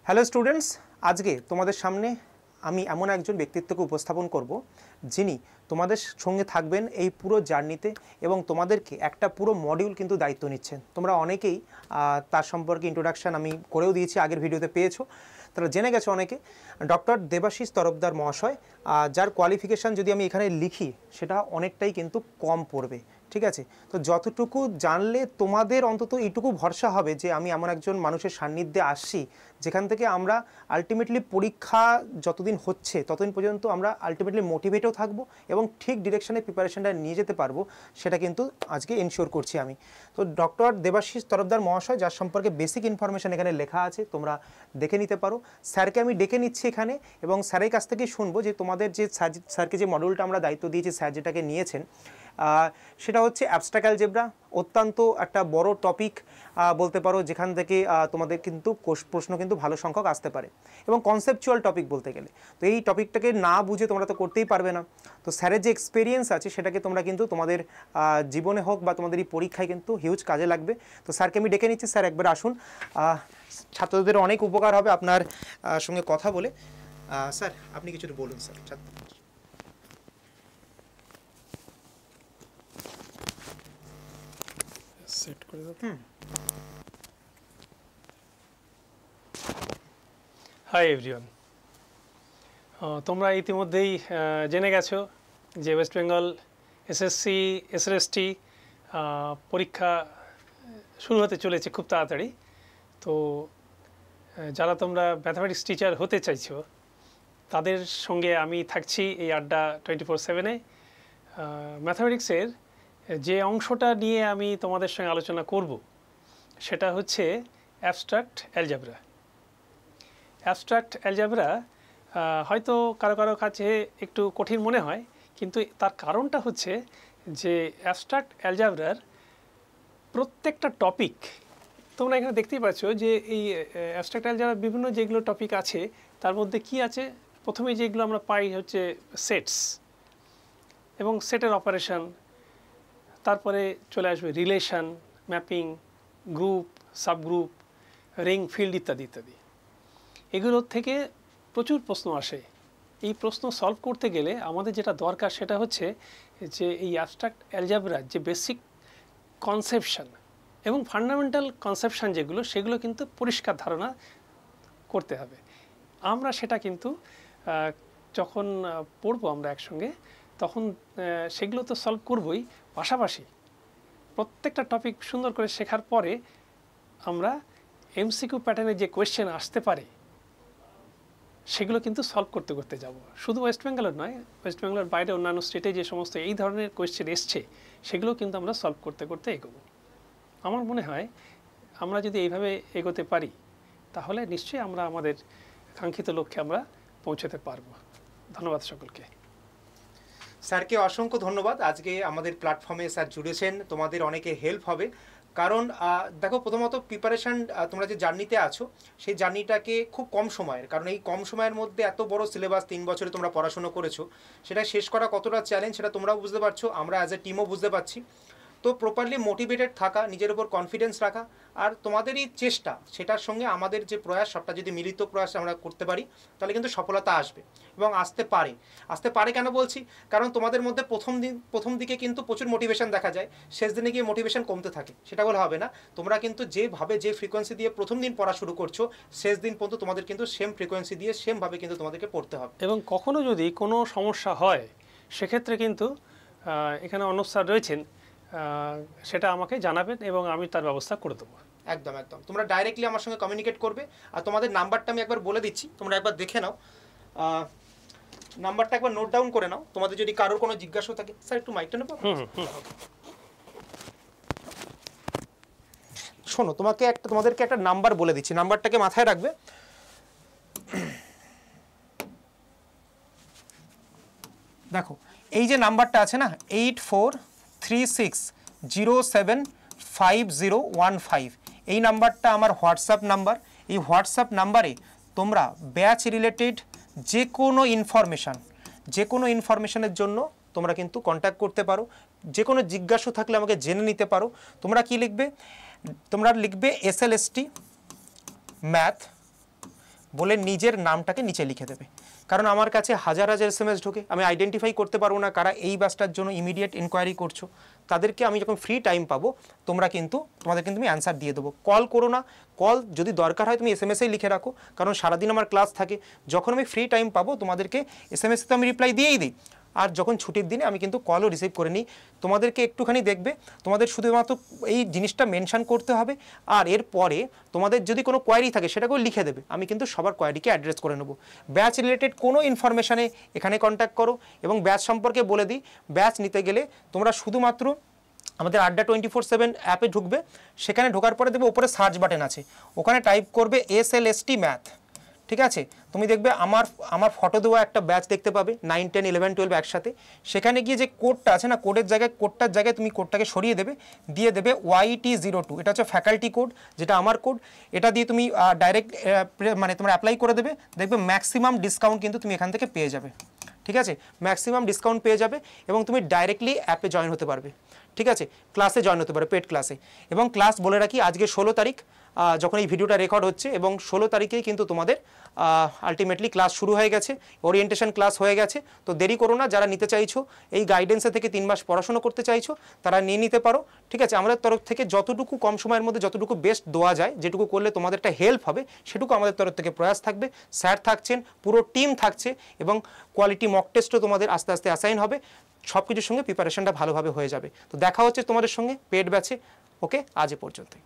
Hello students, আজকে তোমাদের সামনে আমি এমন একজন ব্যক্তিত্বকে উপস্থাপন করব যিনি তোমাদের সঙ্গে থাকবেন এই পুরো জার্নিতে এবং তোমাদেরকে একটা পুরো মডিউল কিন্তু দায়িত্ব নিচ্ছেন। তোমরা অনেকেই তার সম্পর্কে ইন্ট্রোডাকশান আমি করেও দিয়েছি, আগের ভিডিওতে পেয়েছো, তারা জেনে গেছো অনেকে। ডক্টর দেবাশিস তরফদার মহাশয়, যার কোয়ালিফিকেশান যদি আমি এখানে লিখি সেটা অনেকটাই কিন্তু কম পড়বে, ঠিক আছে? তো যতটুকু জানলে তোমাদের অন্তত এইটুকু ভরসা হবে যে আমি এমন একজন মানুষের সান্নিধ্যে আসছি যেখান থেকে আমরা আলটিমেটলি পরীক্ষা যতদিন হচ্ছে ততদিন পর্যন্ত আমরা আলটিমেটলি মোটিভেটও থাকবো এবং ঠিক ডিরেকশনে প্রিপারেশনটা নিয়ে যেতে পারবো, সেটা কিন্তু আজকে এনশিওর করছি আমি। তো ডক্টর দেবাশিস তরফদার মহাশয়, যার সম্পর্কে বেসিক ইনফরমেশান এখানে লেখা আছে, তোমরা দেখে নিতে পারো। স্যারকে আমি ডেকে নিচ্ছি এখানে এবং স্যারের কাছ থেকে শুনবো যে তোমাদের যে স্যারকে যে মডিউলটা আমরা দায়িত্ব দিয়েছি, স্যার যেটাকে নিয়েছেন সেটা হচ্ছে অ্যাবস্ট্রাক্ট অ্যালজেব্রা। অত্যন্ত একটা বড় টপিক বলতে পারো, যেখান থেকে তোমাদের কিন্তু প্রশ্ন কিন্তু ভালো সংখ্যক আসতে পারে এবং কনসেপচুয়াল টপিক বলতে গেলে। তো এই টপিকটাকে না বুঝে তোমরা তো করতেই পারবে না। তো স্যারের যে এক্সপিরিয়েন্স আছে সেটাকে তোমরা কিন্তু তোমাদের জীবনে হোক বা তোমাদের এই পরীক্ষায় কিন্তু হিউজ কাজে লাগবে। তো স্যারকে আমি ডেকে নিচ্ছি। স্যার একবার আসুন, ছাত্রদের অনেক উপকার হবে আপনার সঙ্গে কথা বলে। স্যার আপনি কিছু বলুন। স্যার সেট করে দাও। হাই এভরিওয়ান, তোমরা ইতিমধ্যেই জেনে গেছো যে ওয়েস্ট বেঙ্গল এসএসসি এসএসটি পরীক্ষা শুরু হতে চলেছে খুব তাড়াতাড়ি। তো যারা তোমরা ম্যাথামেটিক্স টিচার হতে চাইছো তাদের সঙ্গে আমি থাকছি এই আড্ডা 24/7-এ। ম্যাথামেটিক্সের যে অংশটা নিয়ে আমি তোমাদের সঙ্গে আলোচনা করব সেটা হচ্ছে অ্যাবস্ট্রাক্ট অ্যালজেব্রা। অ্যাবস্ট্রাক্ট অ্যালজেব্রা হয়তো কারো কারো কাছে একটু কঠিন মনে হয়, কিন্তু তার কারণটা হচ্ছে যে অ্যাবস্ট্রাক্ট অ্যালজেব্রার প্রত্যেকটা টপিক তোমরা এখানে দেখতেই পাচ্ছ যে এই অ্যাবস্ট্রাক্ট অ্যালজেব্রার বিভিন্ন যেগুলো টপিক আছে তার মধ্যে কি আছে। প্রথমে যেগুলো আমরা পাই হচ্ছে সেটস এবং সেটের অপারেশন, তারপরে চলে আসবে relation, mapping, group, subgroup, ring, field ইত্যাদি ইত্যাদি। এগুলোর থেকে প্রচুর প্রশ্ন আসে। এই প্রশ্ন সলভ করতে গেলে আমাদের যেটা দরকার সেটা হচ্ছে যে এই অ্যাবস্ট্রাক্ট অ্যালজেব্রার যে বেসিক কনসেপশন এবং ফান্ডামেন্টাল কনসেপশন যেগুলো, সেগুলো কিন্তু পরিষ্কার ধারণা করতে হবে। আমরা সেটা কিন্তু যখন পড়বো আমরা একসঙ্গে, তখন সেগুলো তো সলভ করবই, পাশাপাশি প্রত্যেকটা টপিক সুন্দর করে শেখার পরে আমরা এমসিকিউ প্যাটার্নে যে কোয়েশ্চেন আসতে পারে সেগুলো কিন্তু সলভ করতে করতে যাব। শুধু ওয়েস্ট বেঙ্গলের নয়, ওয়েস্ট বেঙ্গলের বাইরে অন্যান্য স্টেটে যে সমস্ত এই ধরনের কোয়েশ্চেন এসছে সেগুলো কিন্তু আমরা সলভ করতে করতে এগোবো। আমার মনে হয় আমরা যদি এইভাবে এগোতে পারি তাহলে নিশ্চয়ই আমরা আমাদের কাঙ্ক্ষিত লক্ষ্যে আমরা পৌঁছতে পারবো। ধন্যবাদ সকলকে। স্যারকে অসংখ্য ধন্যবাদ। আজকে আমাদের প্ল্যাটফর্মে স্যার জুড়েছেন, তোমাদের অনেকে হেল্প হবে। কারণ দেখো, প্রথমত প্রিপারেশান, তোমরা যে জার্নিতে আছো সেই জার্নিটাকে খুব কম সময়ের, কারণ এই কম সময়ের মধ্যে এত বড় সিলেবাস 3 বছরে তোমরা পড়াশুনো করেছো, সেটা শেষ করা কতটা চ্যালেঞ্জ সেটা তোমরাও বুঝতে পারছো, আমরা অ্যাজ এ টিমও বুঝতে পারছি। তো প্রপারলি মোটিভেটেড থাকা, নিজের উপর কনফিডেন্স রাখা আর তোমাদেরই চেষ্টা, সেটার সঙ্গে আমাদের যে প্রয়াস, সবটা যদি মিলিত প্রয়াস আমরা করতে পারি তাহলে কিন্তু সফলতা আসবে এবং আসতে পারে। কেন বলছি? কারণ তোমাদের মধ্যে প্রথম দিকে কিন্তু প্রচুর মোটিভেশন দেখা যায়, শেষ দিনে গিয়ে মোটিভেশন কমতে থাকে। সেটা বলে হবে না। তোমরা কিন্তু যেভাবে যে ফ্রিকোয়েন্সি দিয়ে প্রথম দিন পড়া শুরু করছো, শেষ দিন পর্যন্ত তোমাদের কিন্তু সেম ফ্রিকোয়েন্সি দিয়ে সেমভাবে কিন্তু তোমাদেরকে পড়তে হবে। এবং কখনো যদি কোনো সমস্যা হয় সেক্ষেত্রে কিন্তু এখানে অনুপ স্যার রয়েছেন, সেটা আমাকে জানাবেন এবং আমি তার ব্যবস্থা করে দেবো। একদম একদম, তোমরা ডাইরেক্টলি আমার সঙ্গে কমিউনিকেট করবে। আর তোমাদের নাম্বারটা আমি একবার বলে দিচ্ছি, তোমরা একবার দেখে নাও, নাম্বারটা একবার নোট ডাউন করে নাও। তোমাদের যদি কারোর কোনো জিজ্ঞাসা থাকে, স্যার একটু মাইকটা নেবো। শোনো, তোমাদেরকে একটা নাম্বার বলে দিচ্ছি, নাম্বারটাকে মাথায় রাখবে। দেখো, এই যে নাম্বারটা আছে না, 8436075015, এই নাম্বারটা আমার হোয়াটসঅ্যাপ নাম্বার। এই হোয়াটসঅ্যাপ নাম্বারে তোমরা ব্যাচ রিলেটেড যে কোনো ইনফরমেশনের জন্য তোমরা কিন্তু কন্ট্যাক্ট করতে পারো। যে কোনো জিজ্ঞাসা থাকলে আমাকে জেনে নিতে পারো। তোমরা কি লিখবে? তোমরা লিখবে SLST ম্যাথ বলে নিজের নামটাকে নিচে লিখে দেবে। কারণ আমার কাছে হাজার হাজার SMS ঢোকে, আমি আইডেন্টিফাই করতে পারবো না কারা এই ব্যাচটার জন্য ইমিডিয়েট ইনকোয়ারি করছো। তাদেরকে আমি যখন ফ্রি টাইম পাবো তোমাদের কিন্তু আমি অ্যান্সার দিয়ে দেবো। কল করো না, কল যদি দরকার হয় তুমি SMS-এই লিখে রাখো, কারণ সারাদিন আমার ক্লাস থাকে। যখন আমি ফ্রি টাইম পাবো তোমাদেরকে SMS-এ তো আমি রিপ্লাই দিয়েই দিই, আর যখন ছুটির দিনে আমি কিন্তু কলও রিসিভ করে নিই। তোমাদেরকে একটুখানি দেখবে, তোমাদের শুধুমাত্র এই জিনিসটা মেনশন করতে হবে, আর এরপরে তোমাদের যদি কোনো কোয়ারি থাকে সেটাকেও লিখে দেবে, আমি কিন্তু সবার কোয়ারিকে অ্যাড্রেস করে নেব। ব্যাচ রিলেটেড কোনো ইনফরমেশানে এখানে কন্ট্যাক্ট করো, এবং ব্যাচ সম্পর্কে বলে দিই, ব্যাচ নিতে গেলে তোমরা শুধুমাত্র আমাদের আড্ডা 24/7 অ্যাপে ঢুকবে, সেখানে ঢোকার পরে দেখবে উপরে সার্চ বাটন আছে, ওখানে টাইপ করবে SLST ম্যাথ, ঠিক আছে? তুমি দেখবে আমার ফটো দেওয়া একটা ব্যাচ দেখতে পাবে 9, 10, 11, 12 একসাথে। সেখানে গিয়ে যে কোডটা আছে না, কোডটার জায়গায় তুমি কোডটাকে সরিয়ে দেবে, দিয়ে দেবে YT02, এটা হচ্ছে ফ্যাকাল্টি কোড, যেটা আমার কোড। এটা দিয়ে তুমি ডাইরেক্ট মানে তোমরা অ্যাপ্লাই করে দেবে, দেখবে ম্যাক্সিমাম ডিসকাউন্ট কিন্তু তুমি এখান থেকে পেয়ে যাবে, ঠিক আছে? ম্যাক্সিমাম ডিসকাউন্ট পেয়ে যাবে এবং তুমি ডাইরেক্টলি অ্যাপে জয়েন হতে পারবে, ঠিক আছে? ক্লাসে জয়েন হতে পারবে, পেড ক্লাসে। এবং ক্লাস বলে রাখি, আজকে 16 তারিখ যখন এই ভিডিওটা রেকর্ড হচ্ছে, এবং 16 তারিখেই কিন্তু তোমাদের আলটিমেটলি ক্লাস শুরু হয়ে গেছে, ওরিয়েন্টেশন ক্লাস হয়ে গেছে। তো দেরি করো না, যারা নিতে চাইছো, এই গাইডেন্সে থেকে 3 মাস পড়াশোনা করতে চাইছো, তারা নিয়ে নিতে পারো, ঠিক আছে? আমাদের তরফ থেকে যতটুকু কম সময়ের মধ্যে যতটুকু বেস্ট দেওয়া যায়, যেটুকু করলে তোমাদের একটা হেল্প হবে, সেটুকু আমাদের তরফ থেকে প্রয়াস থাকবে। স্যার থাকছেন, পুরো টিম থাকছে, এবং কোয়ালিটি মক টেস্টও তোমাদের আস্তে আস্তে অ্যাসাইন হবে। সব কিছুর সঙ্গে প্রিপারেশনটা ভালোভাবে হয়ে যাবে। তো দেখা হচ্ছে তোমাদের সঙ্গে পেড ব্যাচে। ওকে, আজ এ পর্যন্তই।